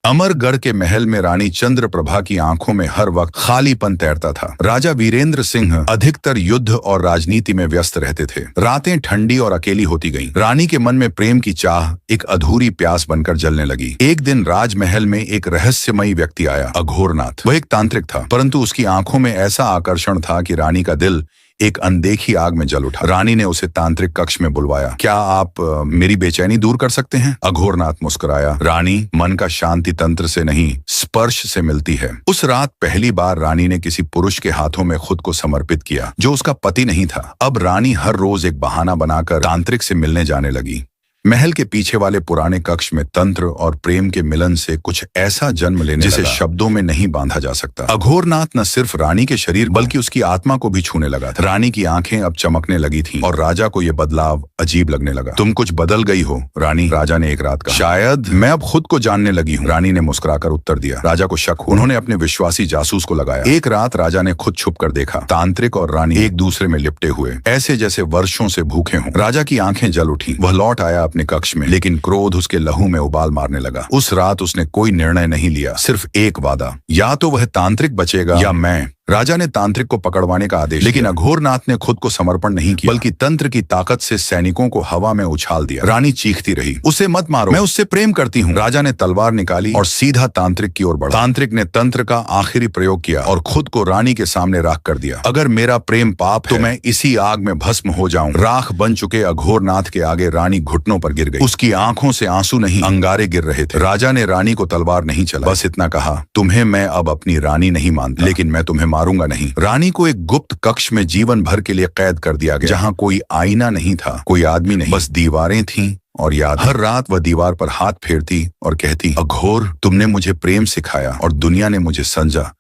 अमरगढ़ के महल में रानी चंद्रप्रभा की आंखों में हर वक्त खालीपन तैरता था। राजा वीरेंद्र सिंह अधिकतर युद्ध और राजनीति में व्यस्त रहते थे। रातें ठंडी और अकेली होती गईं। रानी के मन में प्रेम की चाह एक अधूरी प्यास बनकर जलने लगी। एक दिन राजमहल में एक रहस्यमयी व्यक्ति आया, अघोरनाथ। वह एक तांत्रिक था, परंतु उसकी आंखों में ऐसा आकर्षण था कि रानी का दिल एक अनदेखी आग में जल उठा। रानी ने उसे तांत्रिक कक्ष में बुलवाया। क्या आप मेरी बेचैनी दूर कर सकते हैं? अघोरनाथ मुस्कुराया। रानी, मन का शांति तंत्र से नहीं, स्पर्श से मिलती है। उस रात पहली बार रानी ने किसी पुरुष के हाथों में खुद को समर्पित किया, जो उसका पति नहीं था। अब रानी हर रोज एक बहाना बनाकर तांत्रिक से मिलने जाने लगी। महल के पीछे वाले पुराने कक्ष में तंत्र और प्रेम के मिलन से कुछ ऐसा जन्म लेने जिसे शब्दों में नहीं बांधा जा सकता। अघोरनाथ न सिर्फ रानी के शरीर बल्कि उसकी आत्मा को भी छूने लगा था। रानी की आंखें अब चमकने लगी थीं और राजा को यह बदलाव अजीब लगने लगा। तुम कुछ बदल गई हो रानी, राजा ने एक रात कहा। शायद मैं अब खुद को जानने लगी हूँ, रानी ने मुस्कुराकर उत्तर दिया। राजा को शक हुआ। उन्होंने अपने विश्वासी जासूस को लगाया। एक रात राजा ने खुद छुप कर देखा, तांत्रिक और रानी एक दूसरे में लिपटे हुए, ऐसे जैसे वर्षों से भूखे हों। राजा की आंखें जल उठी। वह लौट आया अपने कक्ष में, लेकिन क्रोध उसके लहू में उबाल मारने लगा। उस रात उसने कोई निर्णय नहीं लिया, सिर्फ एक वादा, या तो वह तांत्रिक बचेगा या मैं। राजा ने तांत्रिक को पकड़वाने का आदेश, लेकिन अघोरनाथ ने खुद को समर्पण नहीं किया, बल्कि तंत्र की ताकत से सैनिकों को हवा में उछाल दिया। रानी चीखती रही, उसे मत मारो, मैं उससे प्रेम करती हूँ। राजा ने तलवार निकाली और सीधा तांत्रिक की ओर बढ़ा। तांत्रिक ने तंत्र का आखिरी प्रयोग किया और खुद को रानी के सामने राख कर दिया। अगर मेरा प्रेम पाप है, तो मैं इसी आग में भस्म हो जाऊं। राख बन चुके अघोरनाथ के आगे रानी घुटनों पर गिर गई। उसकी आंखों से आंसू नहीं, अंगारे गिर रहे थे। राजा ने रानी को तलवार नहीं चला, बस इतना कहा, तुम्हें मैं अब अपनी रानी नहीं मानता, लेकिन मैं तुम्हें मारूंगा नहीं। रानी को एक गुप्त कक्ष में जीवन भर के लिए कैद कर दिया गया, जहां कोई आईना नहीं था, कोई आदमी नहीं, बस दीवारें थीं और याद। हर रात वह दीवार पर हाथ फेरती और कहती, अघोर, तुमने मुझे प्रेम सिखाया और दुनिया ने मुझे समझा,